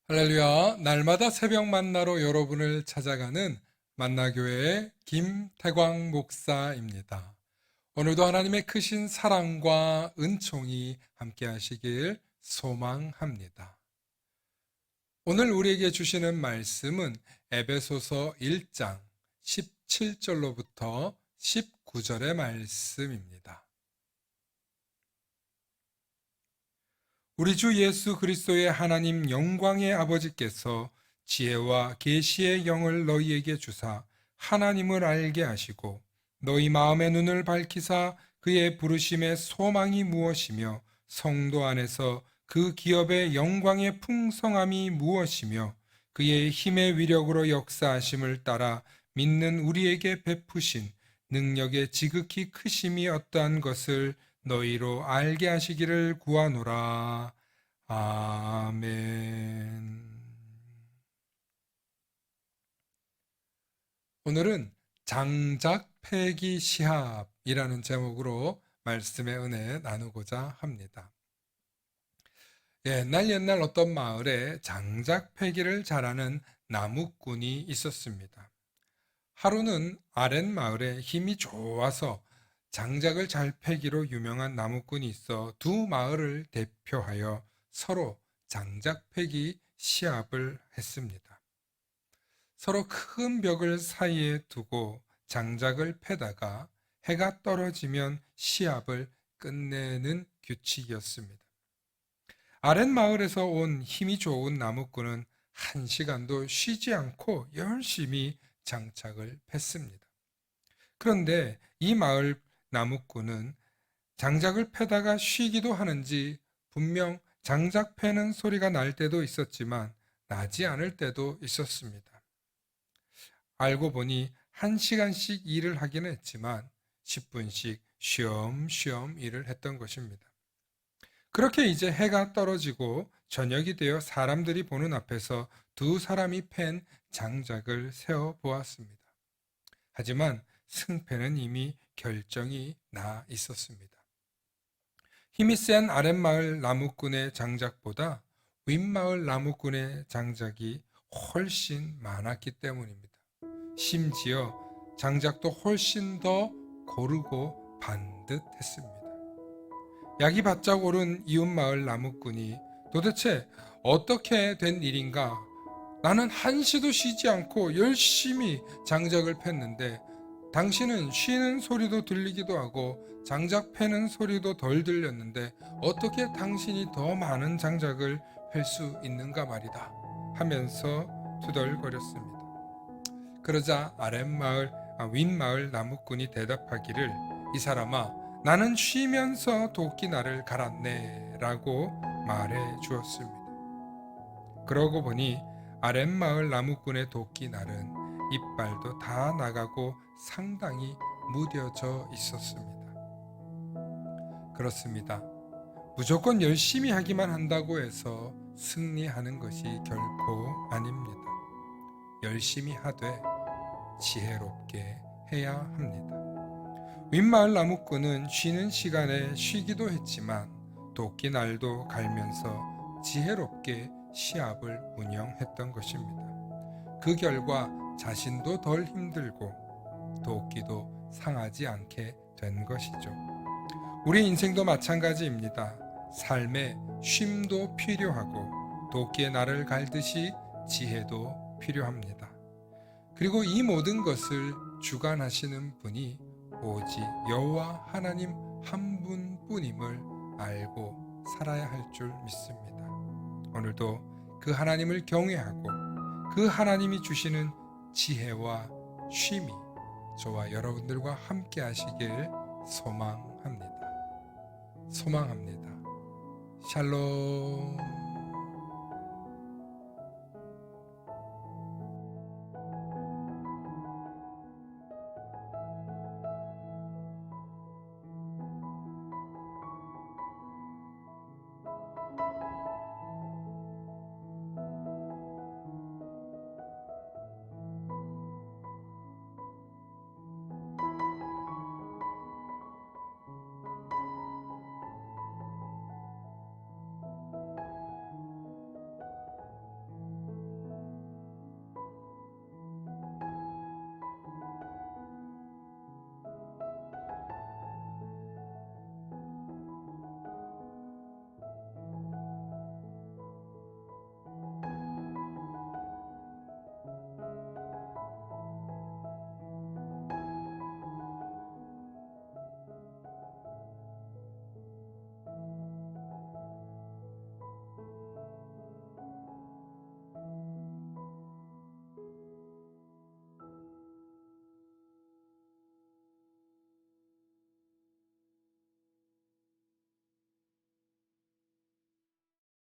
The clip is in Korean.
할렐루야, 날마다 새벽 만나러 여러분을 찾아가는 만나교회의 김태광 목사입니다. 오늘도 하나님의 크신 사랑과 은총이 함께 하시길 소망합니다. 오늘 우리에게 주시는 말씀은 에베소서 1장 17절로부터 19절의 말씀입니다. 우리 주 예수 그리스도의 하나님 영광의 아버지께서 지혜와 계시의 영을 너희에게 주사 하나님을 알게 하시고 너희 마음의 눈을 밝히사 그의 부르심의 소망이 무엇이며 성도 안에서 그 기업의 영광의 풍성함이 무엇이며 그의 힘의 위력으로 역사하심을 따라 믿는 우리에게 베푸신 능력의 지극히 크심이 어떠한 것을 너희로 알게 하시기를 구하노라. 아멘. 오늘은 장작패기 시합이라는 제목으로 말씀의 은혜 나누고자 합니다. 옛날 어떤 마을에 장작패기를 잘하는 나무꾼이 있었습니다. 하루는 아랫마을에 힘이 좋아서 장작을 잘 패기로 유명한 나무꾼이 있어 두 마을을 대표하여 서로 장작 패기 시합을 했습니다. 서로 큰 벽을 사이에 두고 장작을 패다가 해가 떨어지면 시합을 끝내는 규칙이었습니다. 아랫마을에서 온 힘이 좋은 나무꾼은 1시간도 쉬지 않고 열심히 장작을 팼습니다. 그런데 이 마을 나무꾼은 장작을 패다가 쉬기도 하는지 분명 장작 패는 소리가 날 때도 있었지만 나지 않을 때도 있었습니다. 알고 보니 1시간씩 일을 하기는 했지만 10분씩 쉬엄쉬엄 일을 했던 것입니다. 그렇게 이제 해가 떨어지고 저녁이 되어 사람들이 보는 앞에서 두 사람이 팬 장작을 세어 보았습니다. 하지만 승패는 이미 결정이 나 있었습니다. 힘이 센 아랫마을 나무꾼의 장작보다 윗마을 나무꾼의 장작이 훨씬 많았기 때문입니다. 심지어 장작도 훨씬 더 고르고 반듯했습니다. 약이 바짝 오른 이웃마을 나무꾼이 도대체 어떻게 된 일인가? 나는 한시도 쉬지 않고 열심히 장작을 팼는데 당신은 쉬는 소리도 들리기도 하고 장작 패는 소리도 덜 들렸는데 어떻게 당신이 더 많은 장작을 팰 수 있는가 말이다 하면서 투덜거렸습니다. 그러자 윗마을 나무꾼이 대답하기를 이 사람아 나는 쉬면서 도끼날을 갈았네 라고 말해 주었습니다. 그러고 보니 아랫마을 나무꾼의 도끼날은 이빨도 다 나가고 상당히 무뎌져 있었습니다. 그렇습니다. 무조건 열심히 하기만 한다고 해서 승리하는 것이 결코 아닙니다. 열심히 하되 지혜롭게 해야 합니다. 윗마을 나무꾼은 쉬는 시간에 쉬기도 했지만 도끼날도 갈면서 지혜롭게 시합을 운영했던 것입니다. 그 결과 자신도 덜 힘들고 도끼도 상하지 않게 된 것이죠. 우리 인생도 마찬가지입니다. 삶에 쉼도 필요하고 도끼의 날을 갈듯이 지혜도 필요합니다. 그리고 이 모든 것을 주관하시는 분이 오직 여호와 하나님 한 분뿐임을 알고 살아야 할 줄 믿습니다. 오늘도 그 하나님을 경외하고 그 하나님이 주시는 지혜와 쉼이 저와 여러분들과 함께 하시길 소망합니다. 샬롬.